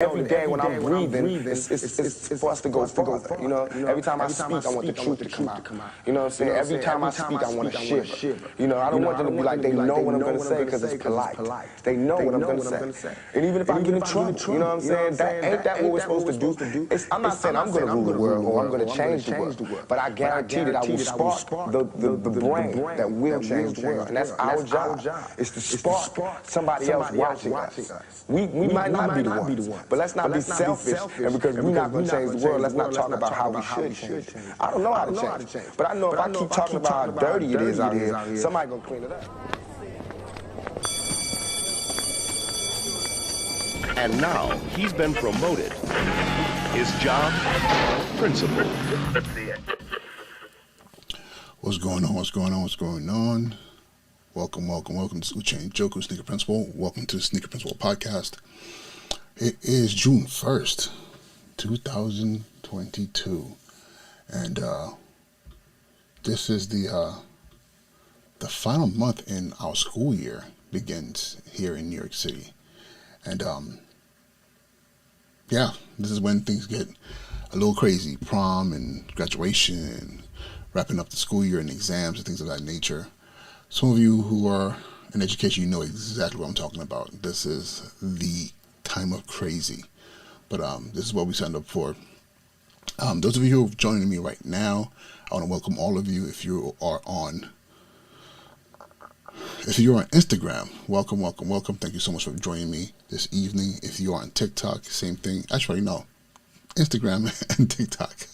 every day when I'm breathing, it's for us to go farther. You know, every time I speak, I want the truth to come out. You know what I'm saying? Every time I speak, I want to shiver. You know, I don't want them to be like, they know what I'm going to say because it's polite. They know what I'm going to say. And even if I get in trouble, you know what I'm saying? That ain't that what we're supposed to do? I'm not saying I'm going to rule the world or I'm going to change the world, but I guarantee that I will spark the brain that will change the world. And that's our job, is to spark somebody else watching us. We might not be the ones, but let's not be selfish, and because we're not going to change the world, let's not talk about how we should change. I don't know how to change, but I know if I keep talking about how dirty it is out here, somebody going to clean it up. And now he's been promoted. His job, principal. What's going on? What's going on? What's going on? Welcome to Uche Njoku, Sneaker Principal. Welcome to the Sneaker Principal Podcast. It is June 1st, 2022. And this is the final month in our school year begins here in New York City. And this is when things get a little crazy. Prom and graduation and wrapping up the school year and exams and things of that nature. Some of you who are in education, you know exactly what I'm talking about. This is the time of crazy. But this is what we signed up for. Those of you who are joining me right now, I want to welcome all of you. If you're on Instagram, welcome. Thank you so much for joining me this evening. If you're on TikTok, same thing. Actually, no, Instagram and TikTok.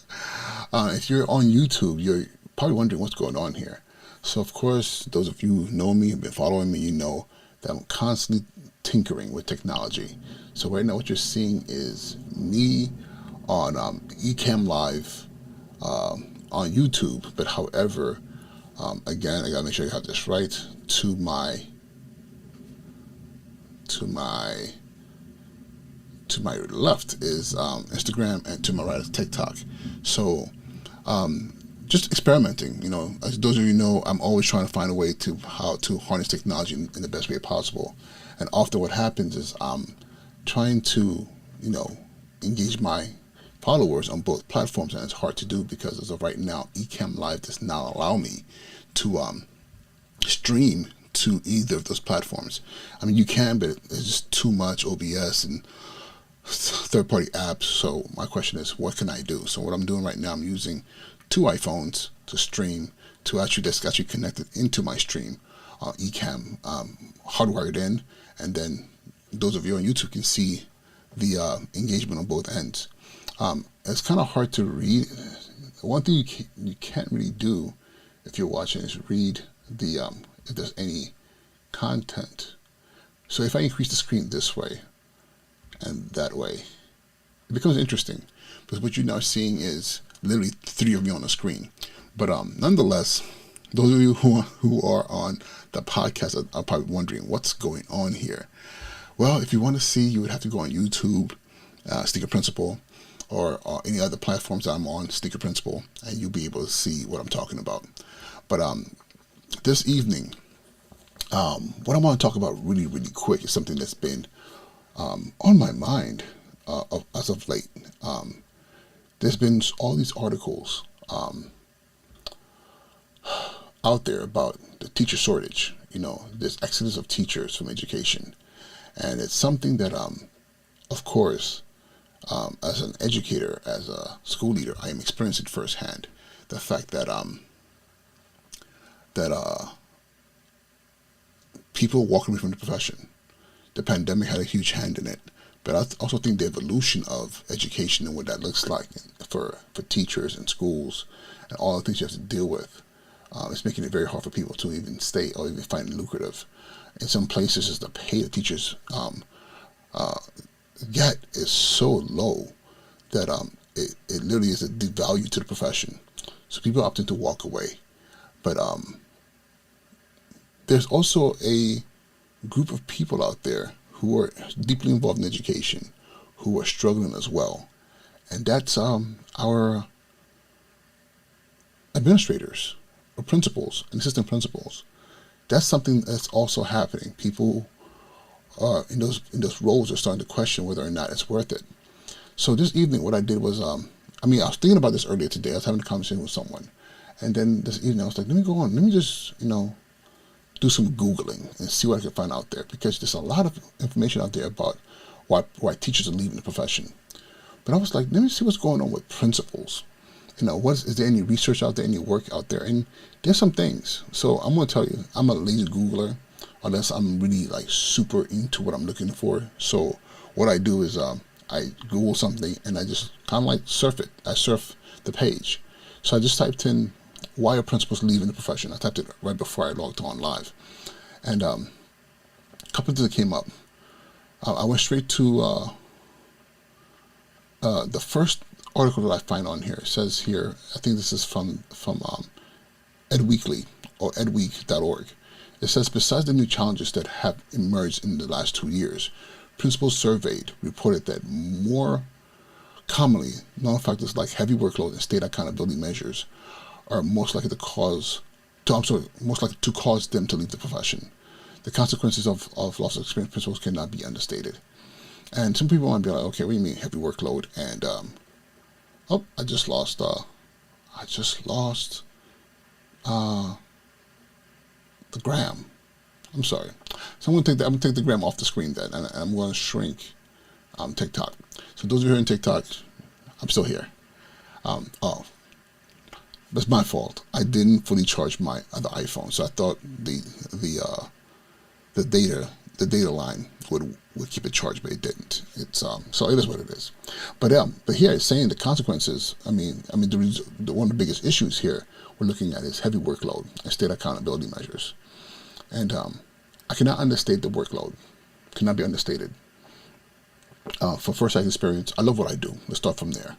If you're on YouTube, you're probably wondering what's going on here. So, of course, those of you who know me, have been following me, you know that I'm constantly tinkering with technology. So right now what you're seeing is me on Ecamm Live on YouTube. But however, again, I got to make sure I have this right. To my left is Instagram, and to my right is TikTok. So just experimenting, you know. As those of you know, I'm always trying to find a way to how to harness technology in the best way possible. And often what happens is I'm trying to, you know, engage my followers on both platforms, and it's hard to do because as of right now, Ecamm Live does not allow me to stream to either of those platforms. I mean, you can, but it's just too much OBS and third-party apps. So my question is, what can I do? So what I'm doing right now, I'm using 2 iPhones to stream, that's actually connected into my stream, Ecamm, hardwired in, and then those of you on YouTube can see the engagement on both ends. It's kind of hard to read. One thing you can't really do if you're watching is read the if there's any content. So if I increase the screen this way and that way, it becomes interesting, because what you're now seeing is literally 3 of me on the screen. But nonetheless, those of you who are on the podcast are probably wondering what's going on here. Well, if you want to see, you would have to go on YouTube, Sneaker Principal, or any other platforms that I'm on, Sneaker Principal, and you'll be able to see what I'm talking about. But this evening, what I want to talk about really, really quick is something that's been on my mind as of late. There's been all these articles out there about the teacher shortage, you know, this exodus of teachers from education. And it's something that, of course, as an educator, as a school leader, I am experiencing firsthand. The fact that people walking away from the profession. The pandemic had a huge hand in it. But I also think the evolution of education and what that looks like for teachers and schools and all the things you have to deal with, it's making it very hard for people to even stay or even find it lucrative. In some places, just the pay the teachers get is so low that it literally is a devalue to the profession. So people are opting to walk away. But there's also a group of people out there who are deeply involved in education, who are struggling as well. And that's our administrators, or principals, and assistant principals. That's something that's also happening. People in those roles are starting to question whether or not it's worth it. So this evening, what I did was, I was thinking about this earlier today. I was having a conversation with someone, and then this evening I was like, let me go on, let me just do some Googling and see what I can find out there, because there's a lot of information out there about why teachers are leaving the profession. But I was like, let me see what's going on with principals. Is there any research out there, any work out there? And there's some things. So I'm going to tell you, I'm a lazy Googler unless I'm really like super into what I'm looking for. So what I do is I Google something and I just kind of like surf it. I surf the page. So I just typed in, why are principals leaving the profession? I typed it right before I logged on live. And a couple of things that came up. I went straight to the first article that I find on here. It says here, I think this is from EdWeekly or edweek.org. It says, besides the new challenges that have emerged in the last 2 years, principals surveyed reported that more commonly, non-factors like heavy workload and state accountability measures are most likely to cause them to leave the profession. The consequences of loss of experience principals cannot be understated. And some people might be like, okay, what do you mean heavy workload? And I just lost the gram. I'm sorry. So I'm gonna take the gram off the screen then, and I'm gonna shrink TikTok. So those of you who are in TikTok, I'm still here. That's my fault. I didn't fully charge my other iPhone, so I thought the data line would keep it charged, but it didn't. It's so it is what it is. But here it's saying the consequences. I mean, one of the biggest issues here we're looking at is heavy workload and state accountability measures. And I cannot understate the workload. Cannot be understated. From first-hand experience, I love what I do. Let's start from there.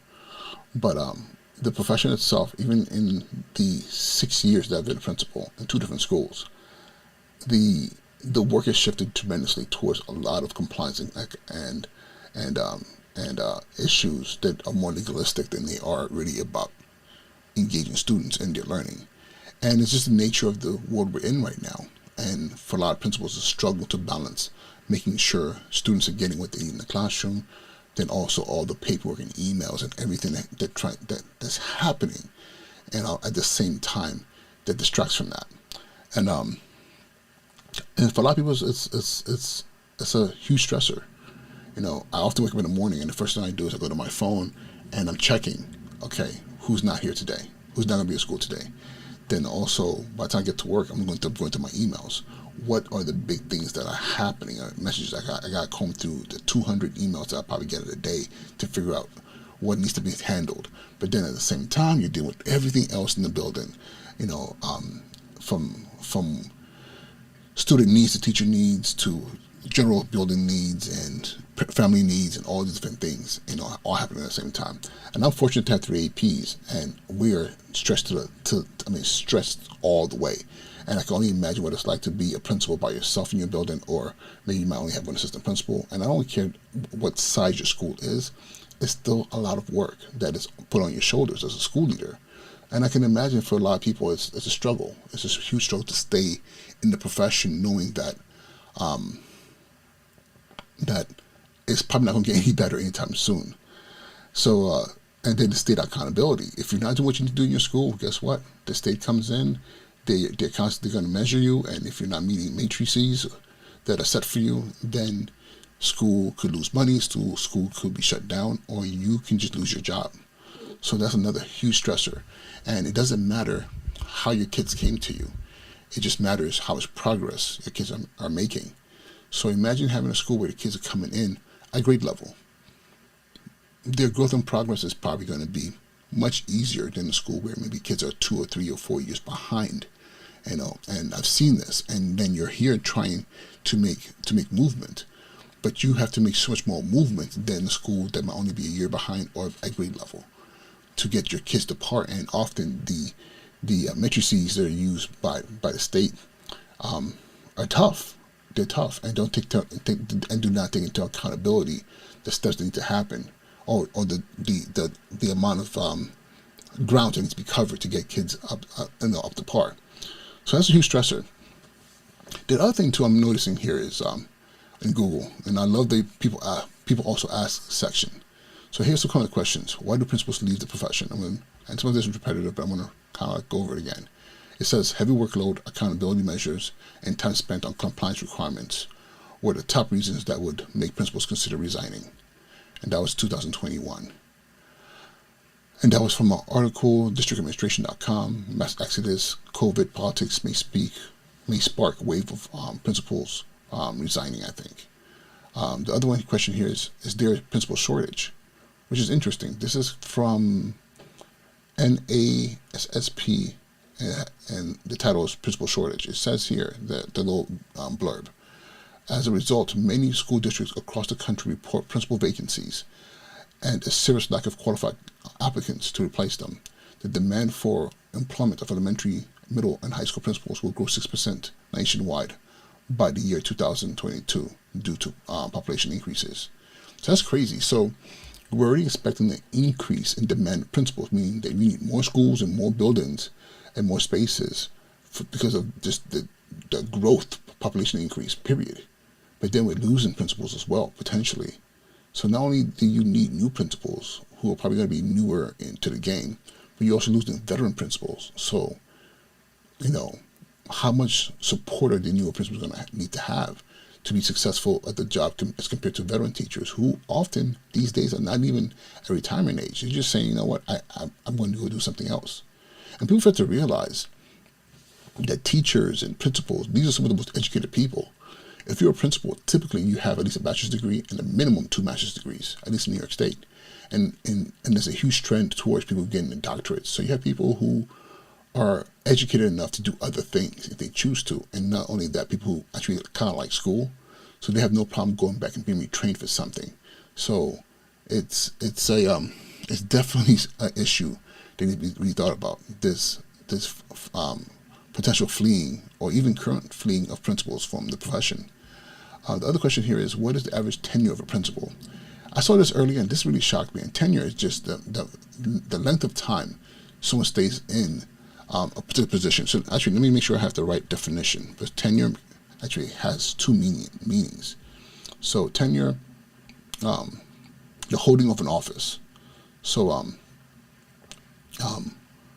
But the profession itself, even in the 6 years that I've been a principal in 2 different schools, the work has shifted tremendously towards a lot of compliance and issues that are more legalistic than they are really about engaging students in their learning. And it's just the nature of the world we're in right now. And for a lot of principals, it's a struggle to balance making sure students are getting what they need in the classroom, then also all the paperwork and emails and everything that's happening, and at the same time that distracts from that. And for a lot of people, it's a huge stressor. I often wake up in the morning and the first thing I do is I go to my phone and I'm checking, okay, who's not here today? Who's not going to be at school today? Then also, by the time I get to work, I'm going to go into my emails. What are the big things that are happening? Messages I got to comb through the 200 emails that I probably get in a day to figure out what needs to be handled. But then at the same time, you're dealing with everything else in the building. From student needs to teacher needs to general building needs and family needs and all these different things, all happening at the same time. And I'm fortunate to have 3 APs, and we're stressed stressed all the way. And I can only imagine what it's like to be a principal by yourself in your building, or maybe you might only have one assistant principal. And I don't care what size your school is, it's still a lot of work that is put on your shoulders as a school leader. And I can imagine for a lot of people, it's a struggle. It's just a huge struggle to stay in the profession, knowing that that it's probably not going to get any better anytime soon. So, and then the state accountability. If you're not doing what you need to do in your school, guess what? The state comes in, they're constantly going to measure you, and if you're not meeting matrices that are set for you, then school could lose money, school could be shut down, or you can just lose your job. So that's another huge stressor. And it doesn't matter how your kids came to you. It just matters how much progress your kids are making. So imagine having a school where the kids are coming in at grade level. Their growth and progress is probably going to be much easier than a school where maybe kids are 2 or 3 or 4 years behind. And I've seen this. And then you're here trying to make movement, but you have to make so much more movement than a school that might only be a year behind or at grade level to get your kids to par. And often the matrices that are used by the state are tough. They're tough and do not take into accountability the steps that need to happen, or the amount of ground that needs to be covered to get kids up to par. So that's a huge stressor. The other thing too I'm noticing here is in Google, and I love the people also ask section. So here's some common questions. Why do principals leave the profession? And some of this is repetitive, but I'm going to kind of like go over it again. It says heavy workload, accountability measures, and time spent on compliance requirements were the top reasons that would make principals consider resigning. And that was 2021. And that was from an article, districtadministration.com, mass exodus, COVID, politics may spark wave of principals resigning, I think. The other one question here is there a principal shortage? Which is interesting. This is from NASSP, and the title is Principal Shortage. It says here, the little blurb. As a result, many school districts across the country report principal vacancies and a serious lack of qualified applicants to replace them. The demand for employment of elementary, middle, and high school principals will grow 6% nationwide by the year 2022 due to population increases. So that's crazy. So we're already expecting an increase in demand of principals, meaning that we need more schools and more buildings and more spaces because of just the growth population increase, period. But then we're losing principals as well, potentially. So not only do you need new principals who are probably going to be newer into the game, but you're also losing veteran principals. So, how much support are the newer principals going to need to have to be successful at the job as compared to veteran teachers who often these days are not even at retirement age. They're just saying, you know what, I'm going to go do something else. And people have to realize that teachers and principals, these are some of the most educated people. If you're a principal, typically you have at least a bachelor's degree and a minimum 2 master's degrees, at least in New York State. And there's a huge trend towards people getting a doctorate. So you have people who are educated enough to do other things if they choose to. And not only that, people who actually kind of like school, so they have no problem going back and being retrained for something. So it's definitely an issue that needs to be thought about. This potential fleeing or even current fleeing of principals from the profession. The other question here is, what is the average tenure of a principal? I saw this earlier, and this really shocked me. And tenure is just the length of time someone stays in a particular position. So actually, let me make sure I have the right definition, because tenure actually has two meanings. So tenure, the holding of an office. So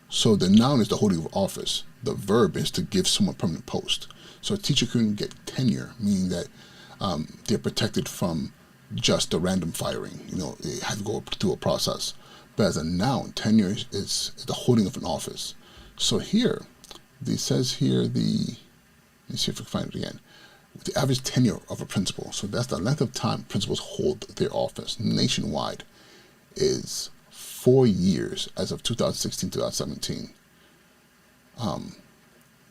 so the noun is the holding of office. The verb is to give someone a permanent post. So a teacher couldn't get tenure, meaning that they're protected from just a random firing. They have to go through a process. But as a noun, tenure is the holding of an office. So here, it says here let me see if I can find it again. The average tenure of a principal, so that's the length of time principals hold their office nationwide, is 4 years as of 2016-2017.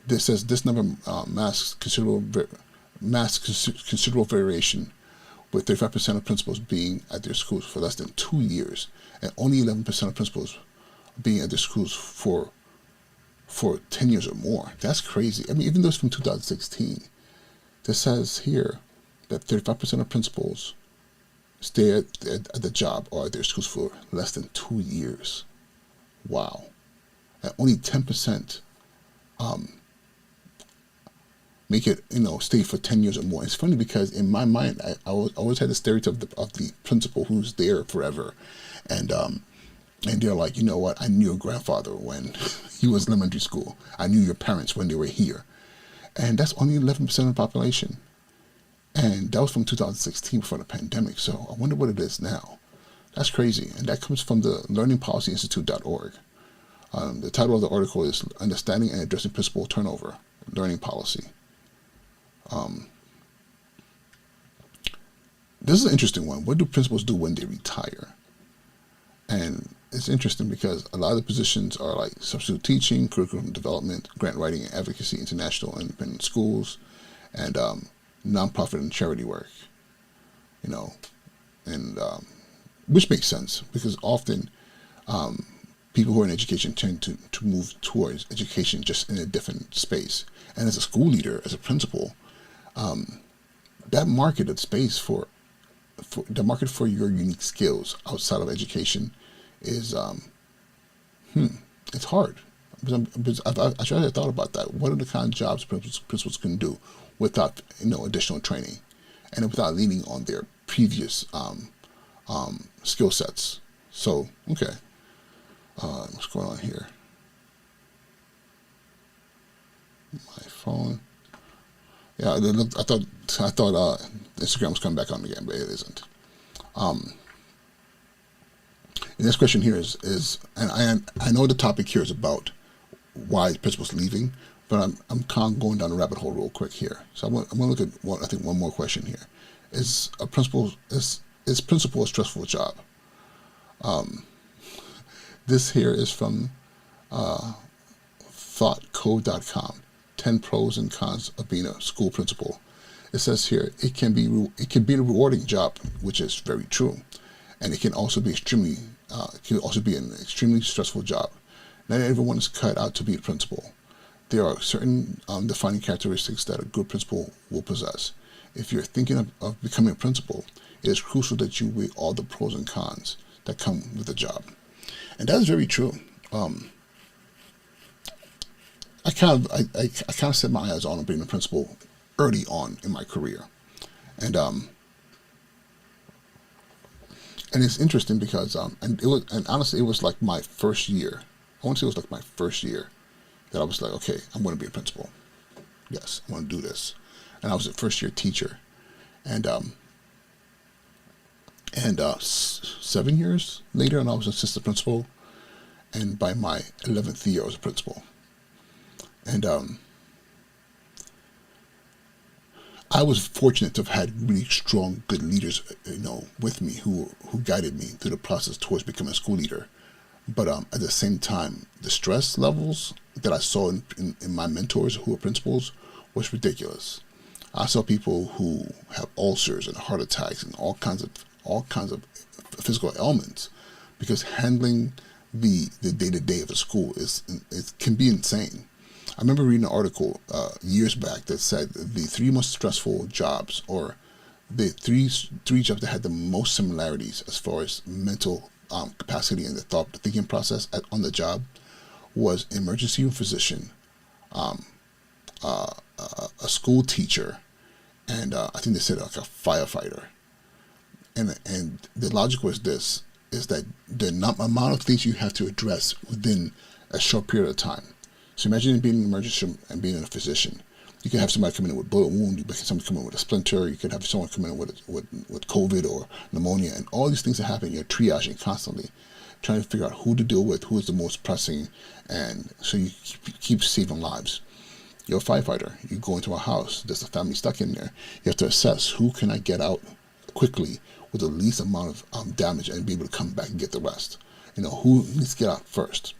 This says this number masks considerable variation, with 35% of principals being at their schools for less than 2 years, and only 11% of principals being at their schools for 10 years or more. That's crazy. I mean, even though it's from 2016, this says here that 35% of principals stay at the job or at their schools for less than 2 years. Wow. And only 10% make it, stay for 10 years or more. It's funny because in my mind, I always had the stereotype of the principal who's there forever. And they're like, you know what, I knew your grandfather when he was in elementary school. I knew your parents when they were here. And that's only 11% of the population. And that was from 2016 before the pandemic. So I wonder what it is now. That's crazy. And that comes from the learningpolicyinstitute.org. The title of the article is Understanding and Addressing Principal Turnover, Learning Policy. This is an interesting one. What do principals do when they retire? And it's interesting because a lot of the positions are like substitute teaching, curriculum development, grant writing and advocacy, international and independent schools, and nonprofit and charity work. Which makes sense because often people who are in education tend to move towards education just in a different space. And as a school leader, as a principal, that market of space for the market for your unique skills outside of education is it's hard. Because I've thought about that. What are the kind of jobs principals can do without additional training? and without leaning on their previous skill sets. So, okay, what's going on here? My phone. Yeah, I thought Instagram was coming back on again, but it isn't. The next question here is and I know the topic here is about why principals leaving, but I'm kind of going down a rabbit hole real quick here. So I'm going to look at one more question here. Is principal a stressful job? This here is from thoughtcode.com. 10 pros and cons of being a school principal. It says here it can be a rewarding job, which is very true, and it can also be an extremely stressful job. Not everyone is cut out to be a principal. There are certain defining characteristics that a good principal will possess. If you're thinking of becoming a principal, it is crucial that you weigh all the pros and cons that come with the job, and that is very true. I kind of set my eyes on being a principal early on in my career, and it's interesting because and honestly it was like my first year. I want to say it was like my first year that I was like, okay, I'm going to be a principal. Yes, I want to do this, and I was a first year teacher, and 7 years later, and I was an assistant principal, and by my 11th year, I was a principal. And I was fortunate to have had really strong, good leaders, with me who guided me through the process towards becoming a school leader. But at the same time, the stress levels that I saw in my mentors who were principals was ridiculous. I saw people who have ulcers and heart attacks and all kinds of physical ailments because handling the day-to-day of a school can be insane. I remember reading an article years back that said the 3 most stressful jobs, or the three jobs that had the most similarities as far as mental capacity and the thinking process on the job, was emergency room physician, a school teacher, and I think they said like a firefighter. And the logic was this: is that the amount of things you have to address within a short period of time. So imagine being in an emergency room and being a physician. You could have somebody come in with a bullet wound, you could have somebody come in with a splinter, you could have someone come in with COVID or pneumonia, and all these things that happen, you're triaging constantly, trying to figure out who to deal with, who is the most pressing, and so you keep saving lives. You're a firefighter, you go into a house, there's a family stuck in there, you have to assess who can I get out quickly with the least amount of damage and be able to come back and get the rest. Who needs to get out first?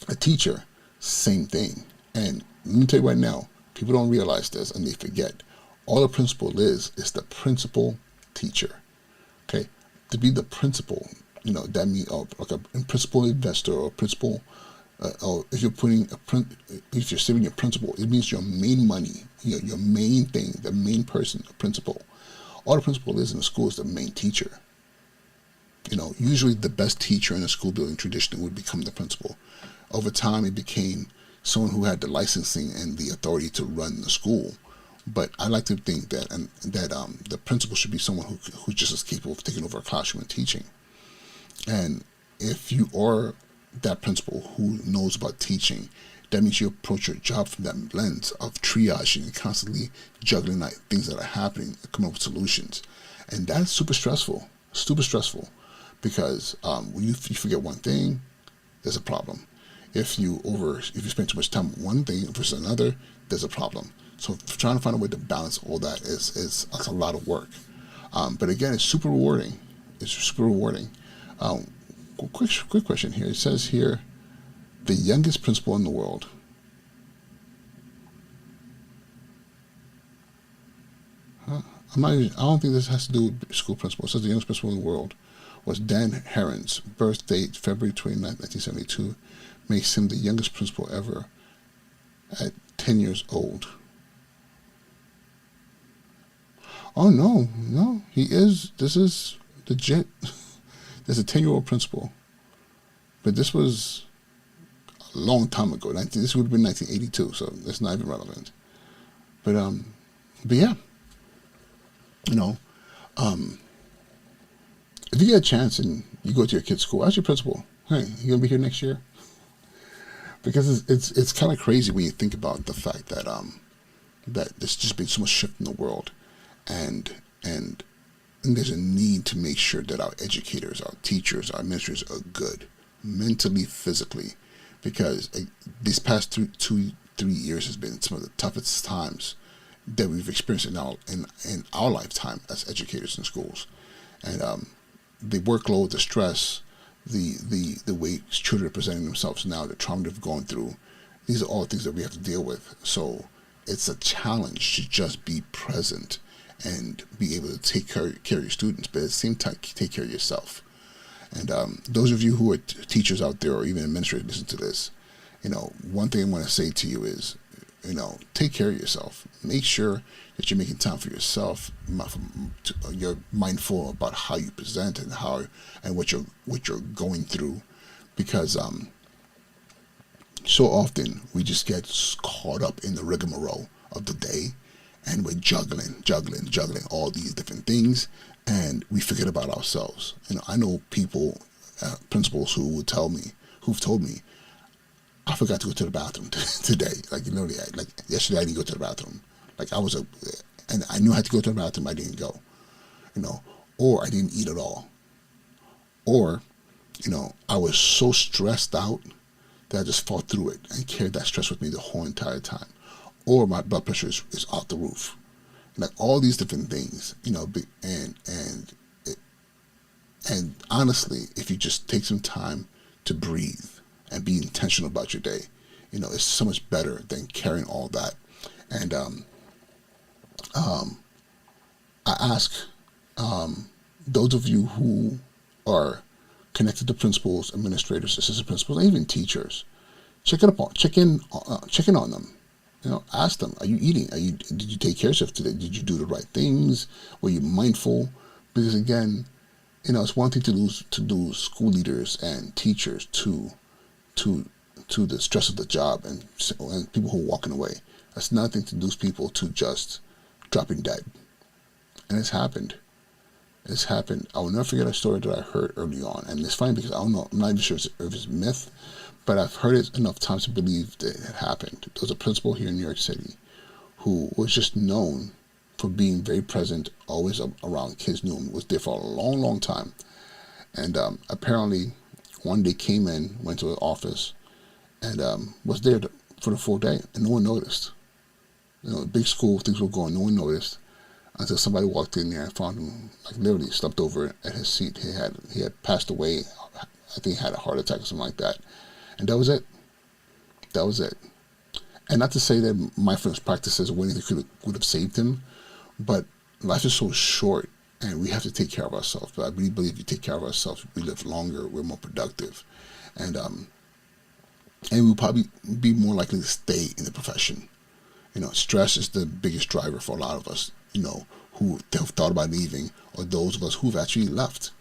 A teacher, same thing. And let me tell you right now, people don't realize this and they forget. All a principal is the principal teacher. Okay? To be the principal, that means like a principal investor or principal, or if you're saving your principal, it means your main money, your main thing, the main person, the principal. All the principal is in a school is the main teacher. Usually the best teacher in a school building traditionally would become the principal. Over time, it became someone who had the licensing and the authority to run the school. But I like to think that the principal should be someone who's just as capable of taking over a classroom and teaching. And if you are that principal who knows about teaching, that means you approach your job from that lens of triaging and constantly juggling things that are happening and coming up with solutions. And that's super stressful, because when you forget one thing, there's a problem. If you spend too much time on one thing versus another, there's a problem. So trying to find a way to balance all that is a lot of work. But again, it's super rewarding. Quick question here. It says here, the youngest principal in the world. I don't think this has to do with school principal. It says the youngest principal in the world was Dan Heron's birth date, February 29, 1972, makes him the youngest principal ever at 10 years old. Oh, no, this is legit. There's a 10-year-old principal, but this was a long time ago. This would have been 1982, so that's not even relevant. But yeah. You know, if you get a chance and you go to your kid's school, ask your principal, hey, you gonna be here next year? Because it's kind of crazy when you think about the fact that that there's just been so much shift in the world, and and there's a need to make sure that our educators, our teachers, our administrators are good, mentally, physically, because these past 3 years has been some of the toughest times that we've experienced in our lifetime as educators in schools, and the workload, the stress, the way children are presenting themselves now, the trauma they've gone through. These are all things that we have to deal with. So it's a challenge to just be present and be able to take care of your students, but at the same time take care of yourself. And those of you who are teachers out there, or even administrators, listen to this. One thing I want to say to you is, take care of yourself. Make sure that you're making time for yourself. You're mindful about how you present and what you're going through, because so often we just get caught up in the rigmarole of the day, and we're juggling all these different things, and we forget about ourselves. I know people, principals who've told me, I forgot to go to the bathroom today. Like, like yesterday I didn't go to the bathroom. Like and I knew I had to go to the bathroom, I didn't go. Or I didn't eat at all. Or, I was so stressed out that I just fought through it and carried that stress with me the whole entire time. Or my blood pressure is off the roof. Like all these different things, and honestly, if you just take some time to breathe and be intentional about your day, it's so much better than carrying all that. And I ask those of you who are connected to principals, administrators, assistant principals, and even teachers, check in on them. Ask them, are you eating? Did you take care of yourself today? Did you do the right things? Were you mindful? Because again, it's one thing to lose school leaders and teachers to the stress of the job and people who are walking away. That's another thing to lose people to just dropping dead. And it's happened. I will never forget a story that I heard early on. And it's funny because I don't know, I'm not even sure if it's a myth, but I've heard it enough times to believe that it happened. There was a principal here in New York City who was just known for being very present, always around kids, knew him, was there for a long, long time. And apparently one day came in, went to the office, and was there for the full day, and no one noticed. Big school, things were going, no one noticed, until somebody walked in there and found him, like, literally slumped over at his seat. He had passed away. I think he had a heart attack or something like that. And that was it. And not to say that mindfulness practices or anything would have saved him, but life is so short, and we have to take care of ourselves. But I really believe if we take care of ourselves, we live longer, we're more productive, and we'll probably be more likely to stay in the profession. Stress is the biggest driver for a lot of us, who have thought about leaving, or those of us who've actually left.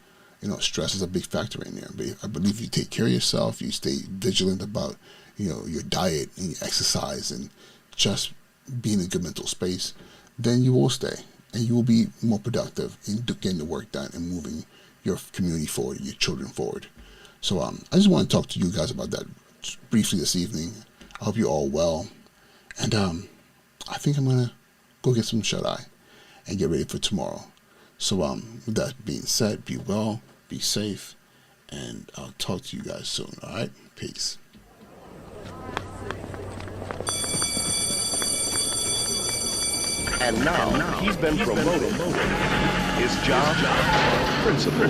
Stress is a big factor in there. But I believe if you take care of yourself, you stay vigilant about, your diet and your exercise, and just be in a good mental space, then you will stay, and you will be more productive in getting the work done and moving your community forward, your children forward. So I just want to talk to you guys about that briefly this evening. I hope you're all well, and I think I'm gonna go get some shut-eye and get ready for tomorrow. So with that being said, be well, be safe, and I'll talk to you guys soon. All right, peace. And now he's been promoted. His job, principal.